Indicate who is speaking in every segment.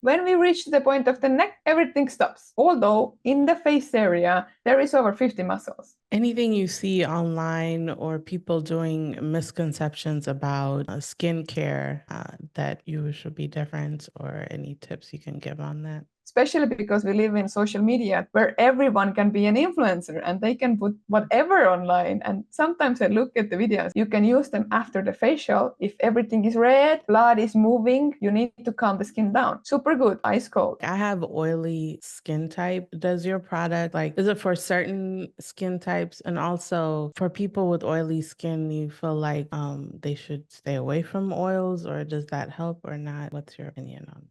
Speaker 1: When we reach the point of the neck, everything stops. Although in the face area, there is over 50 muscles.
Speaker 2: Anything you see online or people doing misconceptions about skincare that you should be different, or any tips you can give on that?
Speaker 1: Especially because we live in social media where everyone can be an influencer and they can put whatever online. And sometimes I look at the videos, you can use them after the facial. If everything is red, blood is moving, you need to calm the skin down. Super good, ice cold.
Speaker 2: I have oily skin type. Does your product, like, is it for certain skin types? And also for people with oily skin, you feel like they should stay away from oils, or does that help or not? What's your opinion on that?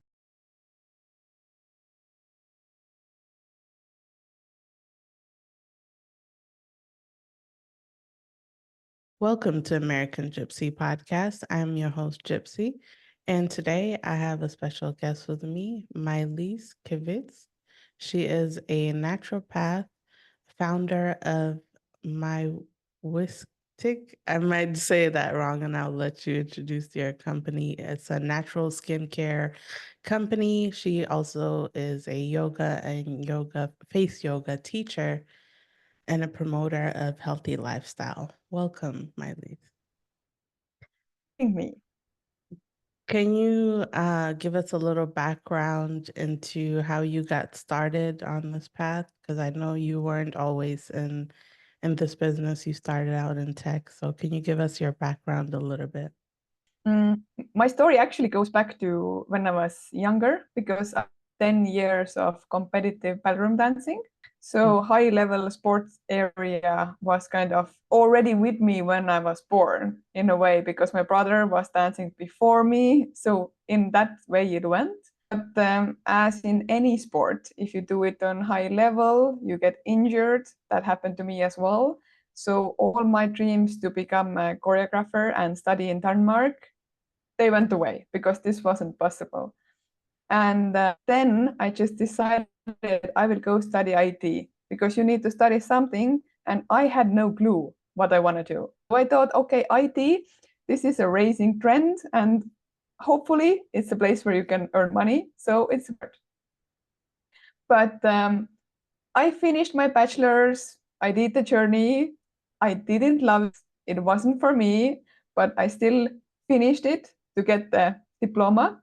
Speaker 2: Welcome to American gypC Podcast. I'm your host, gypC, and today I have a special guest with me, Mai-liis Kivistik. She is a naturopath, founder of MaiWistik. I might say that wrong, and I'll let you introduce your company. It's a natural skincare company. She also is a yoga and face yoga teacher and a promoter of healthy lifestyle. Welcome, Mailiis.
Speaker 1: Me.
Speaker 2: Can you give us a little background into how you got started on this path? Because I know you weren't always in this business. You started out in tech. So can you give us your background a little bit?
Speaker 1: My story actually goes back to when I was younger because I 10 years of competitive ballroom dancing. So high level sports area was kind of already with me when I was born in a way because my brother was dancing before me. So in that way it went. But as in any sport, if you do it on high level, you get injured. That happened to me as well. So all my dreams to become a choreographer and study in Denmark, they went away because this wasn't possible. And then I just decided I will go study IT because you need to study something. And I had no clue what I want to do. So I thought, okay, IT, this is a rising trend. And hopefully it's a place where you can earn money. So it's hard. But I finished my bachelor's. I did the journey. I didn't love it. It wasn't for me, but I still finished it to get the diploma.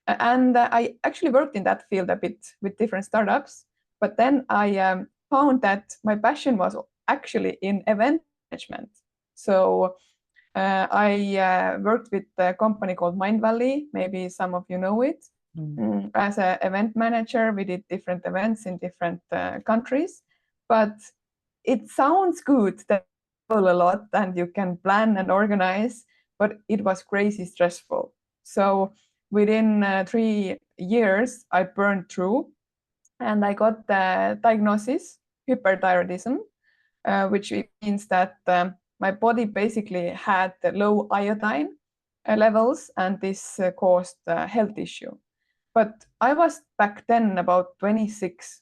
Speaker 1: And I actually worked in that field a bit with different startups. But then I found that my passion was actually in event management. So I worked with a company called Mindvalley. Maybe some of you know it. As an event manager, we did different events in different countries. But it sounds good that you travel a lot and you can plan and organize, but it was crazy stressful. So within 3 years, I burned through and I got the diagnosis, hyperthyroidism, which means that my body basically had the low iodine levels, and this caused a health issue. But I was back then about 26.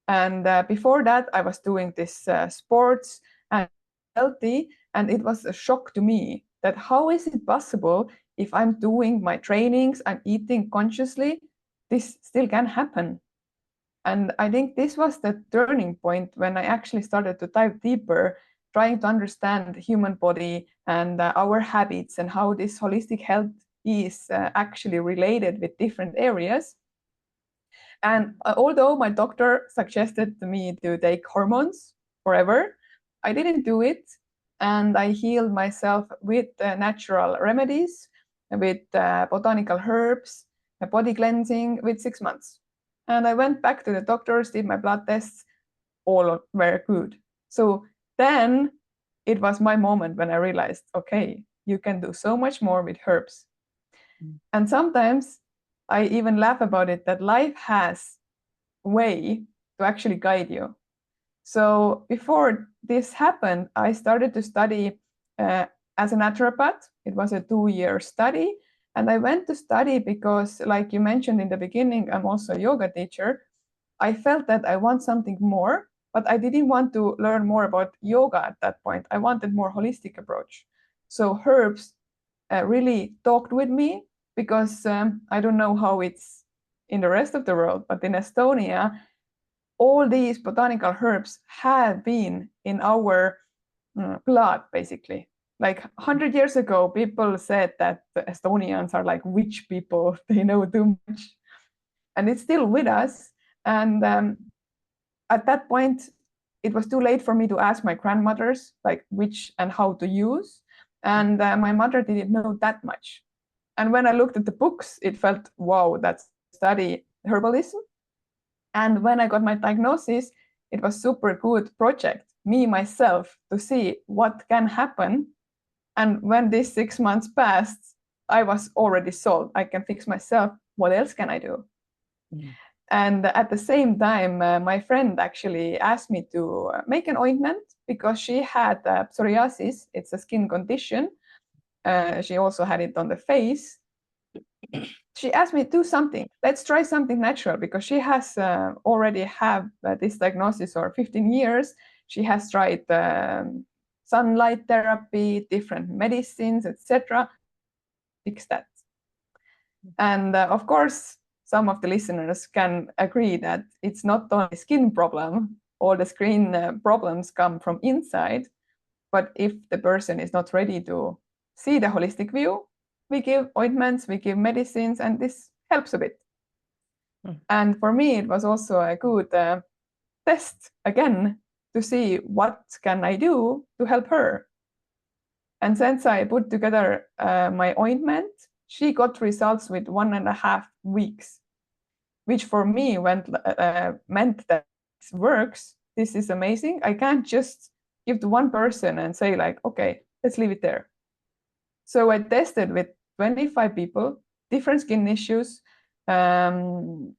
Speaker 1: And before that, I was doing this sports and healthy. And it was a shock to me that how is it possible if I'm doing my trainings, I'm eating consciously, this still can happen. And I think this was the turning point when I actually started to dive deeper, trying to understand the human body and our habits and how this holistic health is actually related with different areas. And although my doctor suggested to me to take hormones forever, I didn't do it. And I healed myself with natural remedies, with botanical herbs, body cleansing with 6 months. And I went back to the doctors, did my blood tests, all were good. So then it was my moment when I realized, okay, you can do so much more with herbs. And sometimes I even laugh about it that life has a way to actually guide you. So before this happened, I started to study as a naturopath. It was a 2-year study. And I went to study because, like you mentioned in the beginning, I'm also a yoga teacher. I felt that I want something more, but I didn't want to learn more about yoga at that point. I wanted more holistic approach. So herbs really talked with me because I don't know how it's in the rest of the world, but in Estonia, all these botanical herbs have been in our blood, basically. Like 100 years ago, people said that the Estonians are like witch people, they know too much. And it's still with us. And at that point, it was too late for me to ask my grandmothers like which and how to use. And my mother didn't know that much. And when I looked at the books, it felt, wow, that's study herbalism. And when I got my diagnosis, it was super good project, me, myself, to see what can happen. And when these 6 months passed, I was already sold. I can fix myself. What else can I do? Mm. And at the same time, my friend actually asked me to make an ointment because she had psoriasis. It's a skin condition. She also had it on the face. She asked me to do something. Let's try something natural because she has already have this diagnosis for 15 years. She has tried sunlight therapy, different medicines, etc. Fix that. And of course, some of the listeners can agree that it's not only skin problem. All the skin problems come from inside. But if the person is not ready to see the holistic view, we give ointments, we give medicines, and this helps a bit. And for me, it was also a good test again to see what can I do to help her. And since I put together my ointment, she got results with 1.5 weeks, which for me meant that this works. This is amazing. I can't just give to one person and say like, okay, let's leave it there. So I tested with 25 people, different skin issues, diaper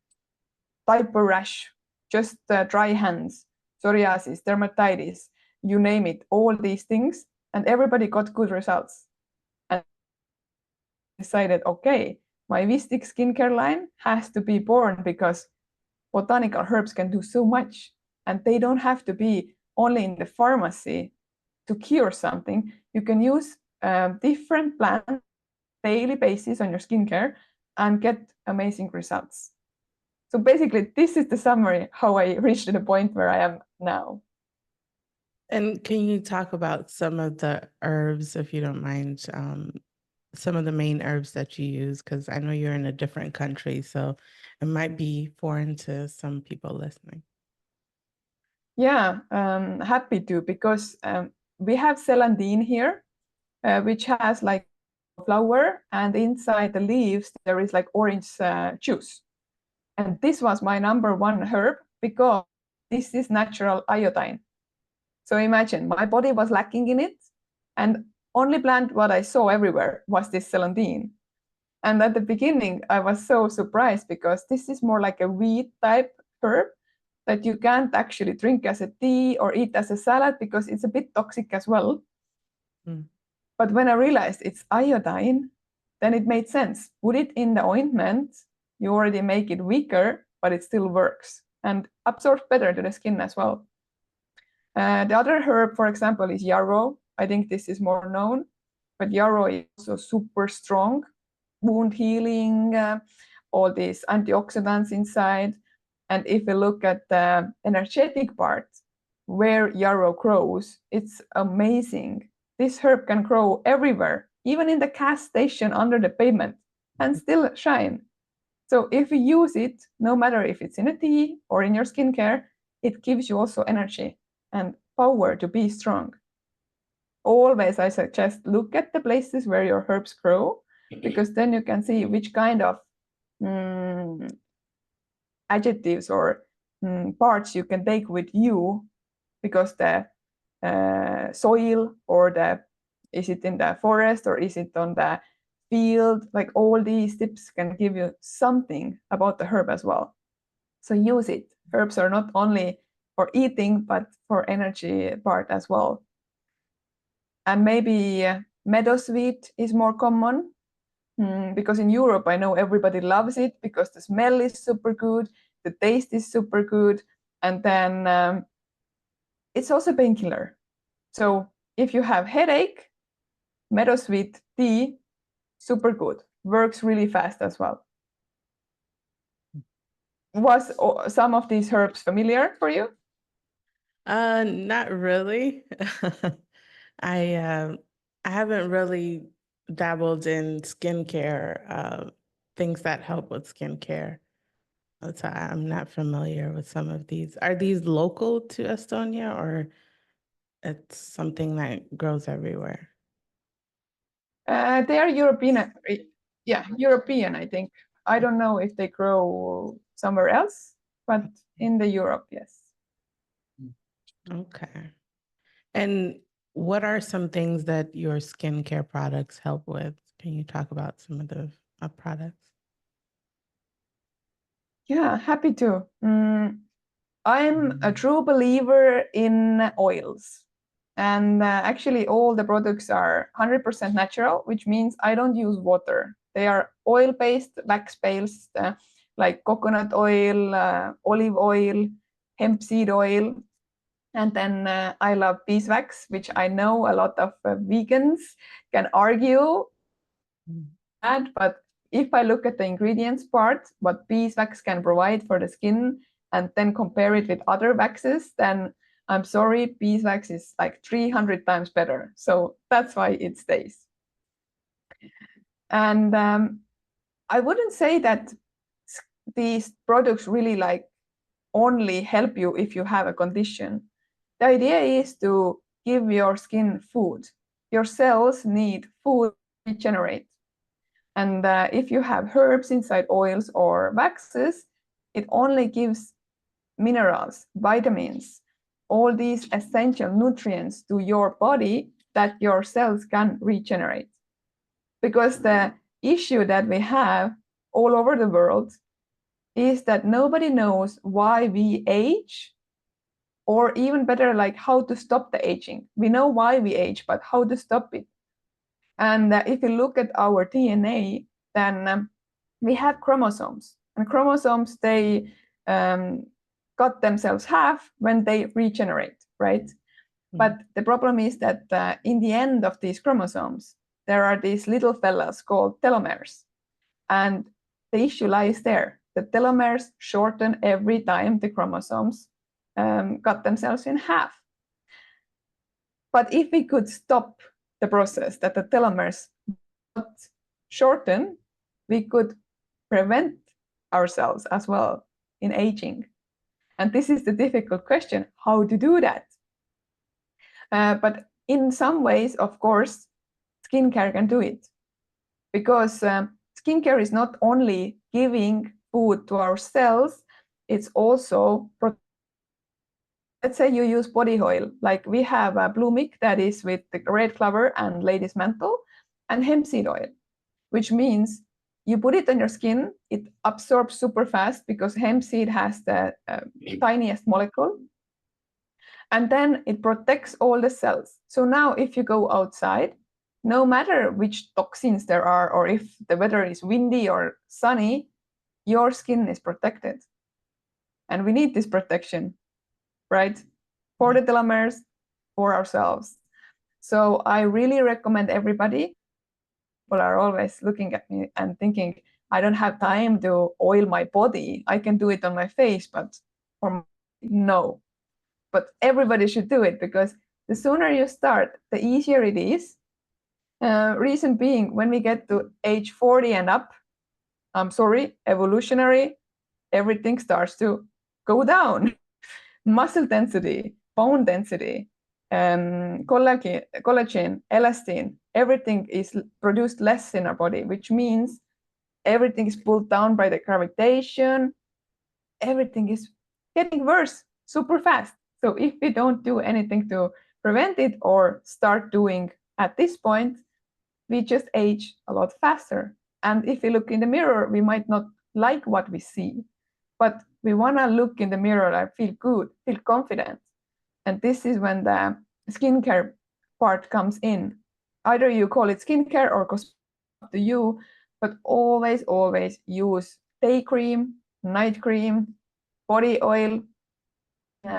Speaker 1: rash, just dry hands, psoriasis, dermatitis, you name it, all these things, and everybody got good results. And I decided, okay, my MaiWistik skincare line has to be born because botanical herbs can do so much, and they don't have to be only in the pharmacy to cure something. You can use different plants daily basis on your skincare and get amazing results. So basically, this is the summary how I reached the point where I am now.
Speaker 2: And can you talk about some of the herbs, if you don't mind, some of the main herbs that you use? Because I know you're in a different country, so it might be foreign to some people listening.
Speaker 1: Yeah, happy to, because we have celandine here, which has like flower, and inside the leaves there is like orange juice. And this was my #1 herb because this is natural iodine. So imagine my body was lacking in it, and only plant what I saw everywhere was this celandine. And at the beginning, I was so surprised because this is more like a weed type herb that you can't actually drink as a tea or eat as a salad because it's a bit toxic as well. Mm. But when I realized it's iodine, then it made sense. Put it in the ointment, you already make it weaker, but it still works and absorbs better to the skin as well. The other herb, for example, is yarrow. I think this is more known, but yarrow is also super strong, wound healing, all these antioxidants inside. And if we look at the energetic part, where yarrow grows, it's amazing. This herb can grow everywhere, even in the gas station under the pavement, and still shine. So if you use it, no matter if it's in a tea or in your skincare, it gives you also energy and power to be strong. Always, I suggest, look at the places where your herbs grow, because then you can see which kind of adjectives or parts you can take with you, because the soil or is it in the forest or is it on the field, like all these tips can give you something about the herb as well. So use it. Herbs are not only for eating, but for energy part as well. And maybe meadowsweet is more common, because in Europe, I know everybody loves it because the smell is super good, the taste is super good, and then it's also painkiller. So if you have headache, meadowsweet tea, super good, works really fast as well. Was some of these herbs familiar for you?
Speaker 2: Not really. I haven't really dabbled in skincare, things that help with skincare. So I'm not familiar with some of these. Are these local to Estonia or it's something that grows everywhere?
Speaker 1: They are European. Yeah, European, I think. I don't know if they grow somewhere else, but in the Europe, yes.
Speaker 2: Okay. And what are some things that your skincare products help with? Can you talk about some of the products?
Speaker 1: Yeah, happy to. I'm a true believer in oils. And actually, all the products are 100% natural, which means I don't use water. They are oil-based, wax-based, like coconut oil, olive oil, hemp seed oil. And then I love beeswax, which I know a lot of vegans can argue that, but if I look at the ingredients part, what beeswax can provide for the skin, and then compare it with other waxes, then I'm sorry, beeswax is like 300 times better. So that's why it stays. And I wouldn't say that these products really like only help you if you have a condition. The idea is to give your skin food. Your cells need food to regenerate. And if you have herbs inside oils or waxes, it only gives minerals, vitamins, all these essential nutrients to your body that your cells can regenerate. Because the issue that we have all over the world is that nobody knows why we age, or even better, like how to stop the aging. We know why we age, but how to stop it. And if you look at our DNA, then we have chromosomes. And chromosomes, they cut themselves half when they regenerate, right? But the problem is that in the end of these chromosomes, there are these little fellas called telomeres. And the issue lies there. The telomeres shorten every time the chromosomes cut themselves in half. But if we could stop the process that the telomeres shorten, we could prevent ourselves as well in aging. And this is the difficult question, how to do that. But in some ways, of course, skincare can do it. Because skincare is not only giving food to our cells, it's also, let's say you use body oil, like we have a blue mic that is with the red clover and lady's mantle, and hemp seed oil, which means you put it on your skin, it absorbs super fast because hemp seed has the tiniest molecule, and then it protects all the cells. So now if you go outside, no matter which toxins there are, or if the weather is windy or sunny, your skin is protected. And we need this protection, right? For the telomeres, for ourselves. So I really recommend everybody. People are always looking at me and thinking, I don't have time to oil my body. I can do it on my face, but for no. But everybody should do it, because the sooner you start, the easier it is. Reason being, when we get to age 40 and up, I'm sorry, evolutionary, everything starts to go down. Muscle density, bone density, collagen, elastin, everything is produced less in our body, which means everything is pulled down by the gravitation. Everything is getting worse super fast. So if we don't do anything to prevent it, or start doing at this point, we just age a lot faster. And if we look in the mirror, we might not like what we see, but we want to look in the mirror and feel good, feel confident. And this is when the skincare part comes in. Either you call it skincare or cosmetics, up to you, but always, always use day cream, night cream, body oil,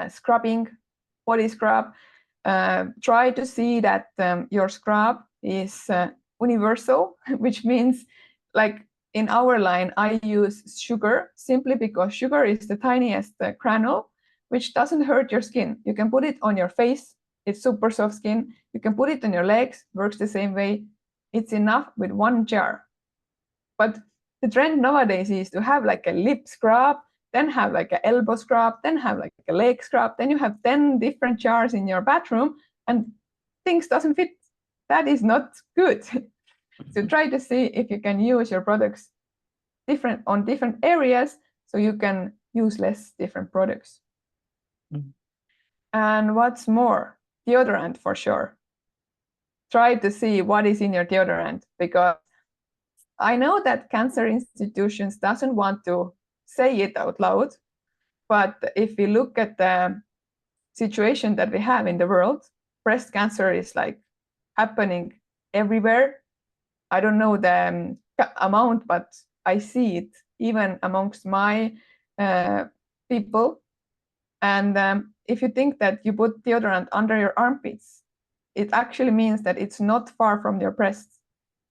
Speaker 1: scrubbing, body scrub. Try to see that your scrub is universal, which means like in our line, I use sugar simply because sugar is the tiniest granule, which doesn't hurt your skin. You can put it on your face. It's super soft skin. You can put it on your legs, works the same way. It's enough with 1 jar. But the trend nowadays is to have like a lip scrub, then have like an elbow scrub, then have like a leg scrub, then you have 10 different jars in your bathroom and things doesn't fit. That is not good. So try to see if you can use your products on different areas so you can use less different products. And what's more, deodorant for sure. Try to see what is in your deodorant, because I know that cancer institutions doesn't want to say it out loud, but if we look at the situation that we have in the world, breast cancer is like happening everywhere. I don't know the amount, but I see it even amongst my people. And if you think that you put deodorant under your armpits, it actually means that it's not far from your breasts.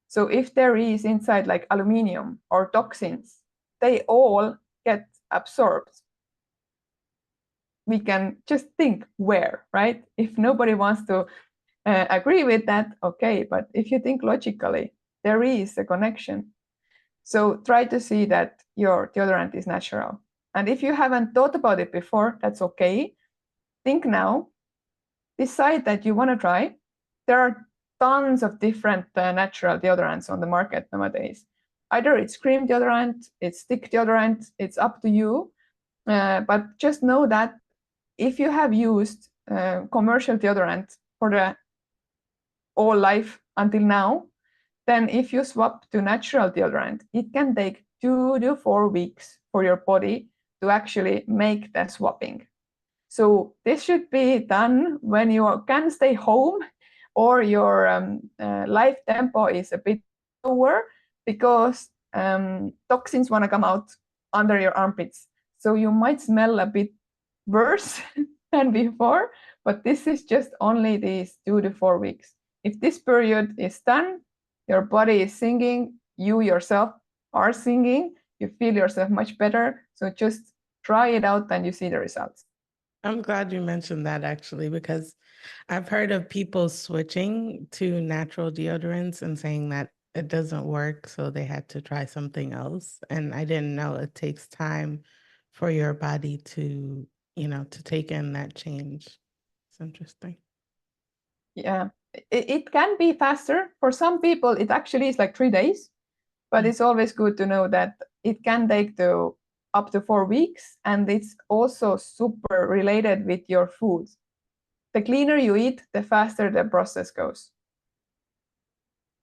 Speaker 1: So if there is inside like aluminium or toxins, they all get absorbed. We can just think where, right? If nobody wants to agree with that, okay. But if you think logically, there is a connection. So try to see that your deodorant is natural. And if you haven't thought about it before, that's okay. Think now. Decide that you want to try. There are tons of different natural deodorants on the market nowadays. Either it's cream deodorant, it's stick deodorant, it's up to you. But just know that if you have used commercial deodorant for the all life until now, then if you swap to natural deodorant, it can take 2 to 4 weeks for your body to actually make the swapping. So this should be done when you can stay home or your life tempo is a bit lower, because toxins want to come out under your armpits. So you might smell a bit worse than before, but this is just only these 2 to 4 weeks. If this period is done, your body is singing, you yourself are singing, you feel yourself much better. So just try it out and you see the results.
Speaker 2: I'm glad you mentioned that, actually, because I've heard of people switching to natural deodorants and saying that it doesn't work, so they had to try something else. And I didn't know it takes time for your body to, to take in that change. It's interesting.
Speaker 1: Yeah, it can be faster. For some people, it actually is like 3 days, but it's always good to know that it can take up to 4 weeks, and it's also super related with your food. The cleaner you eat, the faster the process goes.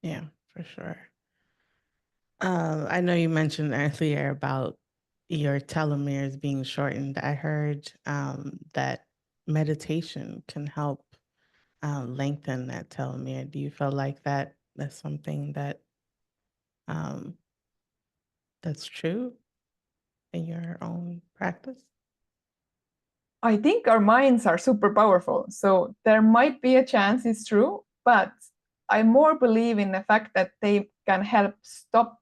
Speaker 2: Yeah, for sure. I know you mentioned earlier about your telomeres being shortened. I heard that meditation can help lengthen that telomere. Do you feel like that's something that that's true in your own practice?
Speaker 1: I think our minds are super powerful, so there might be a chance it's true, but I more believe in the fact that they can help stop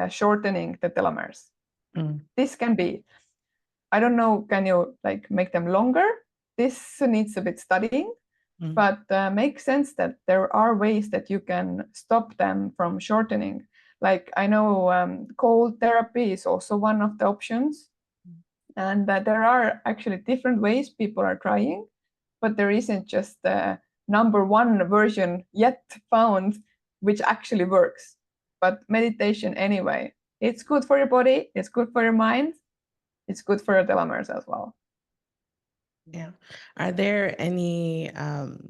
Speaker 1: shortening the telomeres. This can be, I don't know, can you like make them longer? This needs a bit studying, but makes sense that there are ways that you can stop them from shortening. Like I know cold therapy is also one of the options. And there are actually different ways people are trying, but there isn't just the number one version yet found which actually works. But meditation anyway, it's good for your body, it's good for your mind, it's good for your telomeres as well.
Speaker 2: Yeah. Are there anything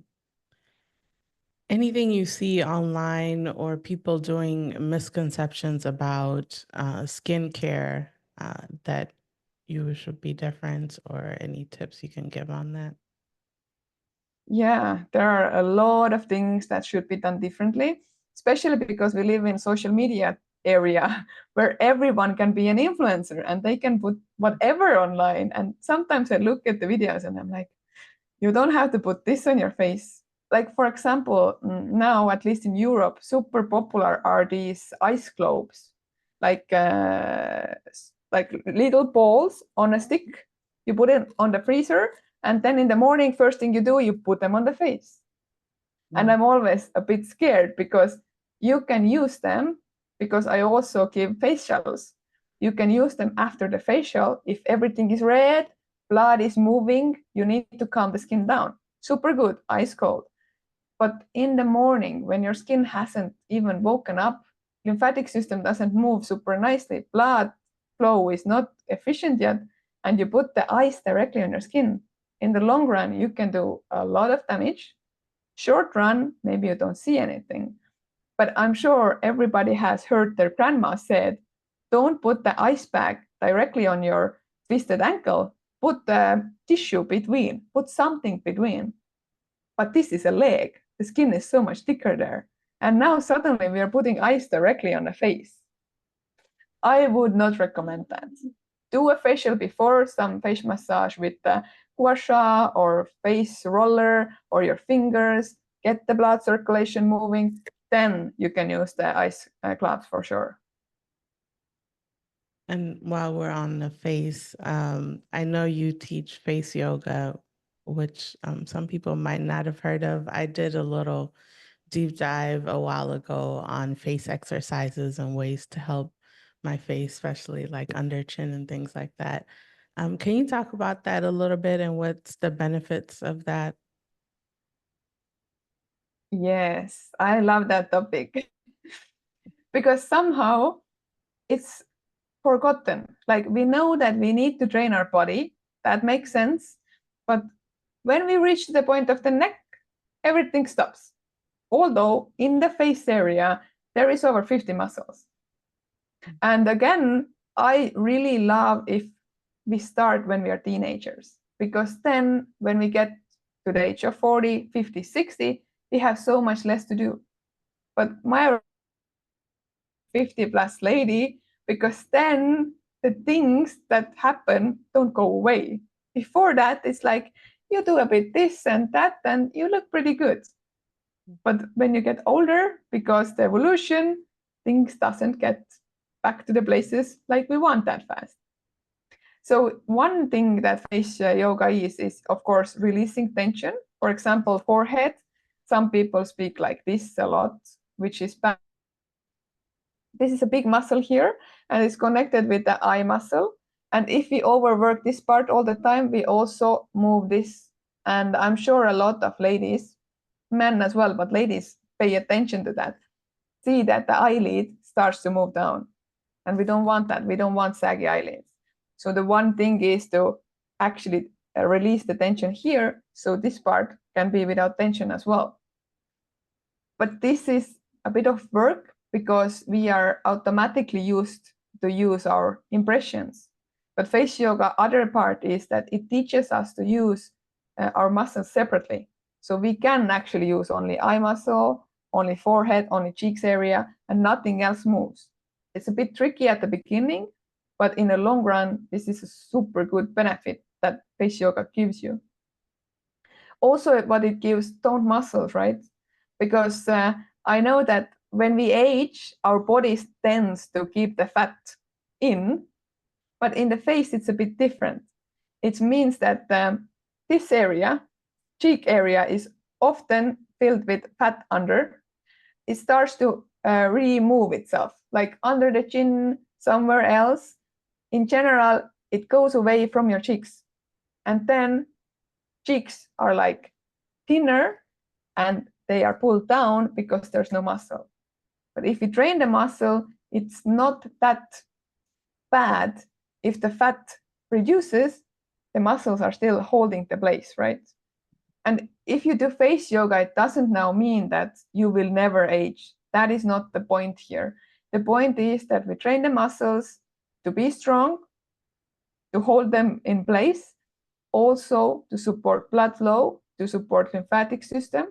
Speaker 2: you see online or people doing misconceptions about skincare that you should be different, or any tips you can give on that?
Speaker 1: Yeah, there are a lot of things that should be done differently, especially because we live in social media area where everyone can be an influencer and they can put whatever online. And sometimes I look at the videos and I'm like, you don't have to put this on your face. Like, for example, now, at least in Europe, super popular are these ice globes. like little balls on a stick. You put it on the freezer, and then in the morning, first thing you do, you put them on the face. And I'm always a bit scared because you can use them, because I also give facials. You can use them after the facial. If everything is red, blood is moving, you need to calm the skin down. Super good, ice cold. But in the morning, when your skin hasn't even woken up, lymphatic system doesn't move super nicely, blood flow is not efficient yet, and you put the ice directly on your skin, in the long run, you can do a lot of damage. Short run, maybe you don't see anything. But I'm sure everybody has heard their grandma said, don't put the ice pack directly on your twisted ankle, put the tissue between, put something between. But this is a leg. The skin is so much thicker there. And now suddenly we are putting ice directly on the face. I would not recommend that. Do a facial before, some face massage with the gua sha or face roller or your fingers, get the blood circulation moving, then you can use the ice gloves for sure.
Speaker 2: And while we're on the face, I know you teach face yoga, which some people might not have heard of. I did a little deep dive a while ago on face exercises and ways to help my face, especially like under chin and things like that. Can you talk about that a little bit and what's the benefits of that?
Speaker 1: Yes, I love that topic because somehow it's forgotten. Like we know that we need to train our body, that makes sense. But when we reach the point of the neck, everything stops. Although in the face area, there is over 50 muscles. And again, I really love if we start when we are teenagers, because then when we get to the age of 40, 50, 60, we have so much less to do. But my 50 plus lady, because then the things that happen don't go away. Before that, it's like you do a bit this and that, and you look pretty good. But when you get older, because the evolution, things doesn't get back to the places like we want that fast. So one thing that face yoga is of course releasing tension. For example, forehead. Some people speak like this a lot, which is bad. This is a big muscle here, and it's connected with the eye muscle. And if we overwork this part all the time, we also move this. And I'm sure a lot of ladies, men as well, but ladies pay attention to that. See that the eyelid starts to move down. And we don't want that. We don't want saggy eyelids. So the one thing is to actually release the tension here, so this part can be without tension as well. But this is a bit of work because we are automatically used to use our impressions. But face yoga, other part is that it teaches us to use our muscles separately. So we can actually use only eye muscle, only forehead, only cheeks area, and nothing else moves. It's a bit tricky at the beginning, but in the long run, this is a super good benefit that face yoga gives you. Also, what it gives, toned muscles, right? Because I know that when we age, our bodies tends to keep the fat in, but in the face, it's a bit different. It means that this area, cheek area, is often filled with fat under. It starts to remove itself, like under the chin, somewhere else. In general, it goes away from your cheeks. And then cheeks are like thinner and they are pulled down because there's no muscle. But if you train the muscle, it's not that bad. If the fat reduces, the muscles are still holding the place, right? And if you do face yoga, it doesn't now mean that you will never age. That is not the point here. The point is that we train the muscles to be strong, to hold them in place, also to support blood flow, to support lymphatic system,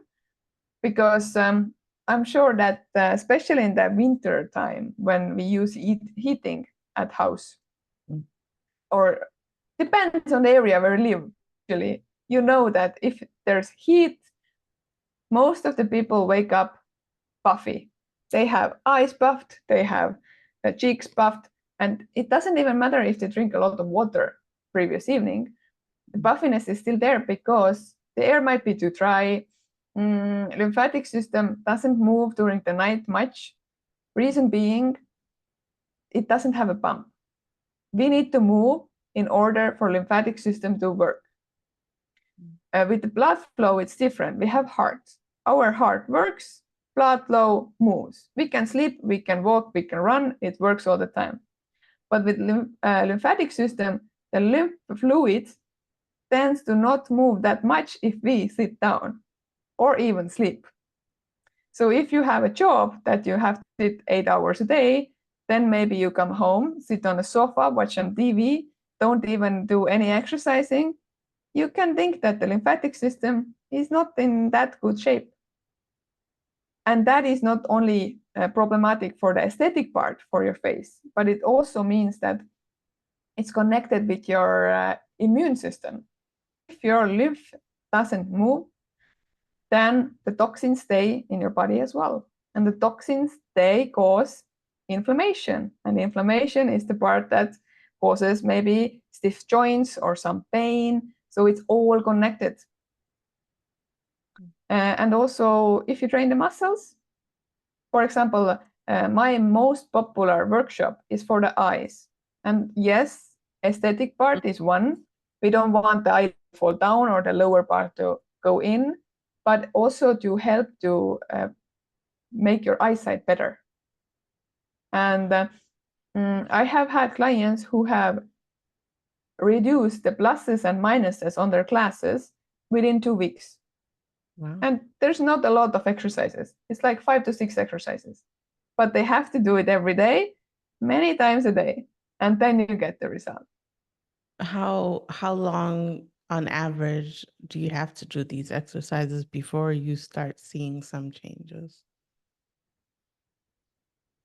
Speaker 1: because I'm sure that especially in the winter time when we use heating at house, or depends on the area where you live, actually, you know that if there's heat, most of the people wake up puffy. They have eyes puffed, they have cheeks puffed. And it doesn't even matter if they drink a lot of water previous evening. The puffiness is still there because the air might be too dry. Lymphatic system doesn't move during the night much. Reason being, it doesn't have a pump. We need to move in order for lymphatic system to work. With the blood flow, it's different. We have heart. Our heart works, blood flow moves. We can sleep, we can walk, we can run. It works all the time. But with lymphatic system, the lymph fluid tends to not move that much if we sit down or even sleep. So if you have a job that you have to sit 8 hours a day, then maybe you come home, sit on a sofa, watch some TV, don't even do any exercising. You can think that the lymphatic system is not in that good shape. And that is not only problematic for the aesthetic part for your face, but it also means that it's connected with your immune system. If your lymph doesn't move, then the toxins stay in your body as well. And the toxins, they cause inflammation. And the inflammation is the part that causes maybe stiff joints or some pain. So it's all connected. And also, if you train the muscles, for example, my most popular workshop is for the eyes. And yes, aesthetic part is one. We don't want the eye to fall down or the lower part to go in, but also to help to make your eyesight better. And I have had clients who have reduced the pluses and minuses on their classes within 2 weeks.
Speaker 2: Wow.
Speaker 1: And there's not a lot of exercises. It's like 5 to 6 exercises, but they have to do it every day, many times a day, and then you get the result.
Speaker 2: How long on average do you have to do these exercises before you start seeing some changes?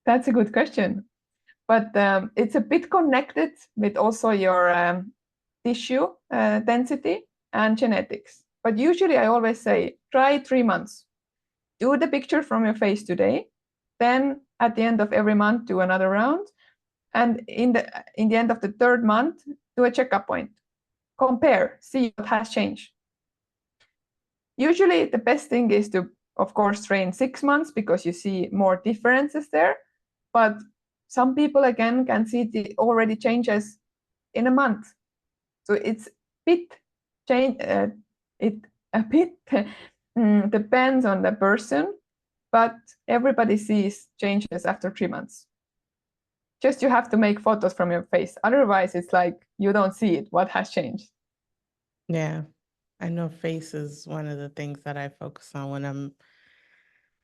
Speaker 1: That's a good question, but it's a bit connected with also your tissue density and genetics. But usually I always say, try 3 months. Do the picture from your face today. Then at the end of every month, do another round. And in the end of the 3rd month, do a checkup point. Compare, see what has changed. Usually the best thing is to, of course, train 6 months because you see more differences there. But some people, again, can see the already changes in a month. So it's bit change. It a bit depends on the person, but everybody sees changes after 3 months. Just you have to make photos from your face. Otherwise, it's like you don't see it. What has changed?
Speaker 2: Yeah, I know face is one of the things that I focus on when I'm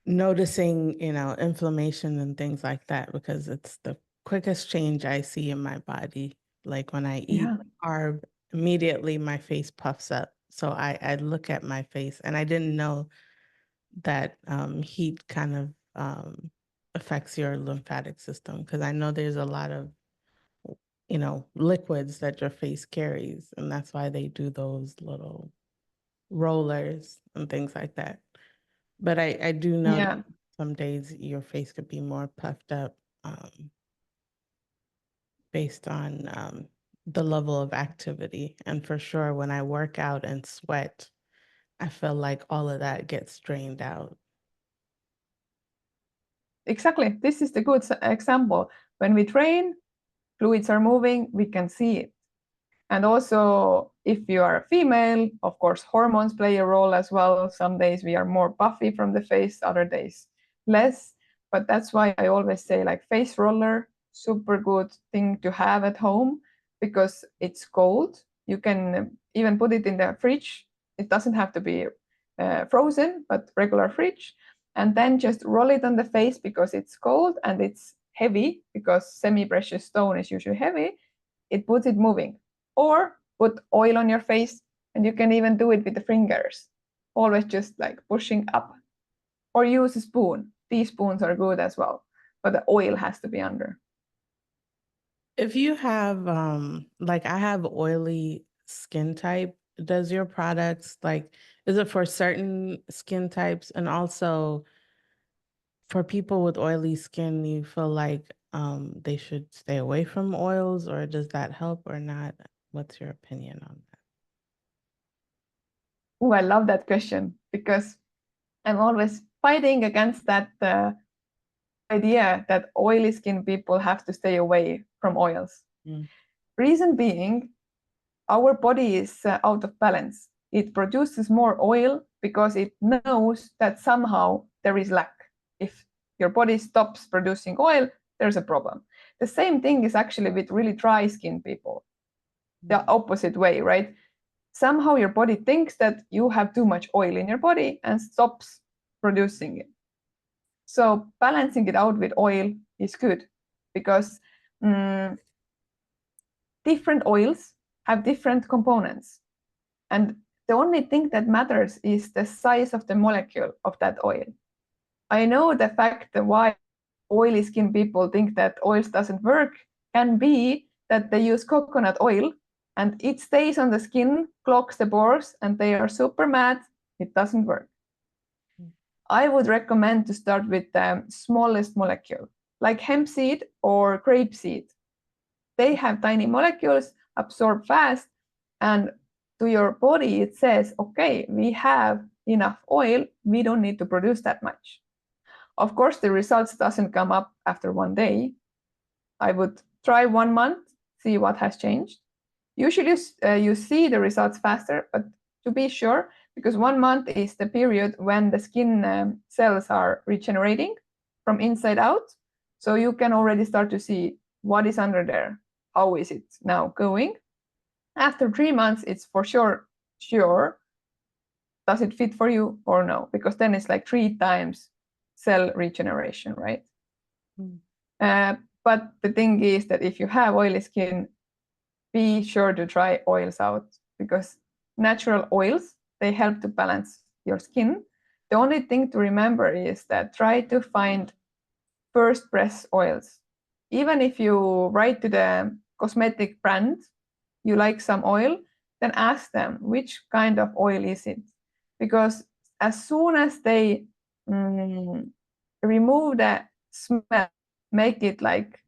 Speaker 2: noticing, inflammation and things like that, because it's the quickest change I see in my body. Like when I eat carb, immediately my face puffs up. So I look at my face, and I didn't know that heat kind of affects your lymphatic system, because I know there's a lot of liquids that your face carries, and that's why they do those little rollers and things like that. But I do know that some days your face could be more puffed up based on the level of activity. And for sure, when I work out and sweat, I feel like all of that gets drained out.
Speaker 1: Exactly. This is the good example. When we train, fluids are moving, we can see it. And also, if you are a female, of course, hormones play a role as well. Some days we are more puffy from the face, other days less. But that's why I always say, like, face roller, super good thing to have at home because it's cold. You can even put it in the fridge. It doesn't have to be frozen, but regular fridge. And then just roll it on the face because it's cold and it's heavy, because semi-precious stone is usually heavy. It puts it moving. Or put oil on your face, and you can even do it with the fingers, always just like pushing up. Or use a spoon. These spoons are good as well, but the oil has to be under.
Speaker 2: If you have, like I have oily skin type, does your products, like, is it for certain skin types? And also for people with oily skin, you feel like they should stay away from oils, or does that help or not? What's your opinion on that?
Speaker 1: Oh, I love that question because I'm always fighting against that idea that oily skin people have to stay away from oils. Reason being, our body is out of balance. It produces more oil because it knows that somehow there is lack. If your body stops producing oil, there's a problem. The same thing is actually with really dry skin people. The opposite way, right? Somehow your body thinks that you have too much oil in your body and stops producing it. So balancing it out with oil is good because different oils have different components. And the only thing that matters is the size of the molecule of that oil. I know the fact that why oily skin people think that oils doesn't work can be that they use coconut oil and it stays on the skin, clogs the pores, and they are super mad. It doesn't work. I would recommend to start with the smallest molecule, like hemp seed or grape seed. They have tiny molecules, absorb fast, and to your body it says, okay, we have enough oil, we don't need to produce that much. Of course, the results doesn't come up after one day. I would try 1 month, see what has changed. Usually you see the results faster, but to be sure, because 1 month is the period when the skin cells are regenerating from inside out. So you can already start to see what is under there. How is it now going? After 3 months, it's for sure, does it fit for you or no? Because then it's like 3 times cell regeneration, right? But the thing is that if you have oily skin, be sure to try oils out because natural oils, they help to balance your skin. The only thing to remember is that try to find first press oils. Even if you write to the cosmetic brand, you like some oil, then ask them which kind of oil is it. Because as soon as they remove the smell, make it like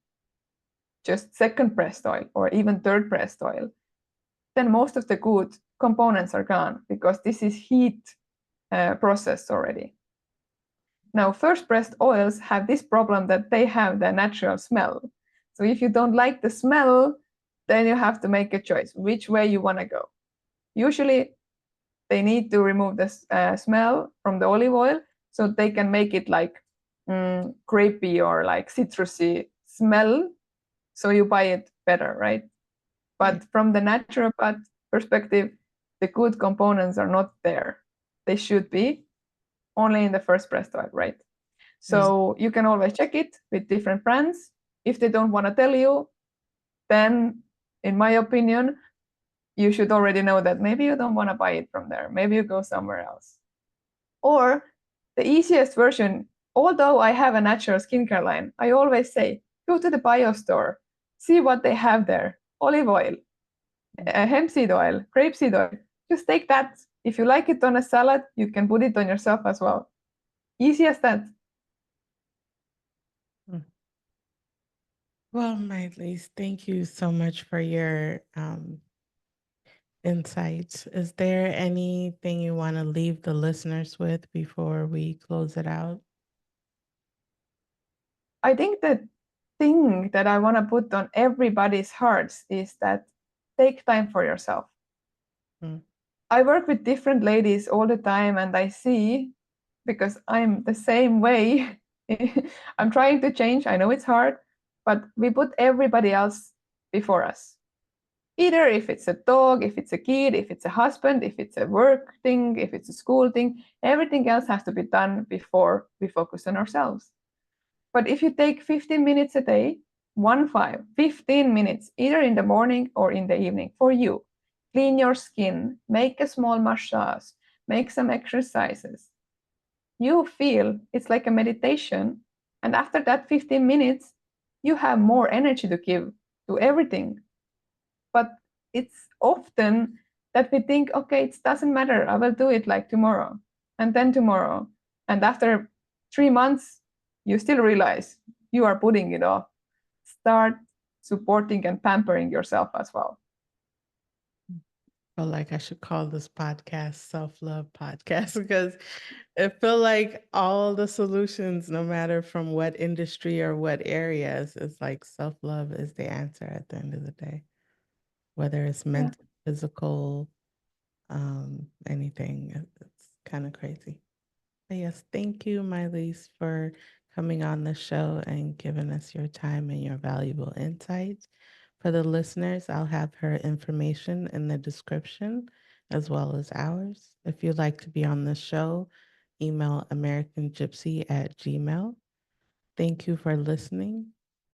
Speaker 1: just second pressed oil or even third pressed oil, then most of the good components are gone because this is heat processed already. Now, first pressed oils have this problem that they have the natural smell. So if you don't like the smell, then you have to make a choice which way you want to go. Usually, they need to remove the smell from the olive oil so they can make it like grapey or like citrusy smell. So you buy it better, right? But from the naturopath perspective, the good components are not there. They should be only in the first pressed oil, right? So you can always check it with different brands. If they don't want to tell you, then in my opinion, you should already know that maybe you don't want to buy it from there. Maybe you go somewhere else. Or the easiest version, although I have a natural skincare line, I always say, go to the bio store, see what they have there. Olive oil, hemp seed oil, grapeseed oil. Just take that. If you like it on a salad, you can put it on yourself as well. Easy as that.
Speaker 2: Well, Mailiis, thank you so much for your insights. Is there anything you want to leave the listeners with before we close it out?
Speaker 1: I think the thing that I want to put on everybody's hearts is that take time for yourself. I work with different ladies all the time and I see, because I'm the same way, I'm trying to change. I know it's hard, but we put everybody else before us. Either if it's a dog, if it's a kid, if it's a husband, if it's a work thing, if it's a school thing, everything else has to be done before we focus on ourselves. But if you take 15 minutes a day, 15 minutes, either in the morning or in the evening for you, clean your skin, make a small massage, make some exercises, you feel it's like a meditation. And after that 15 minutes, you have more energy to give to everything. But it's often that we think, okay, it doesn't matter. I will do it like tomorrow and then tomorrow. And after 3 months, you still realize you are putting it off. start supporting and pampering yourself as well.
Speaker 2: I feel like I should call this podcast Self-Love Podcast because I feel like all the solutions, no matter from what industry or what areas, it's like self-love is the answer at the end of the day. Whether it's mental, physical, anything. It's kind of crazy. But yes, thank you, Mailiis, for coming on the show and giving us your time and your valuable insights. For the listeners, I'll have her information in the description as well as ours. If you'd like to be on the show, email americangypsy@gmail.com. Thank you for listening.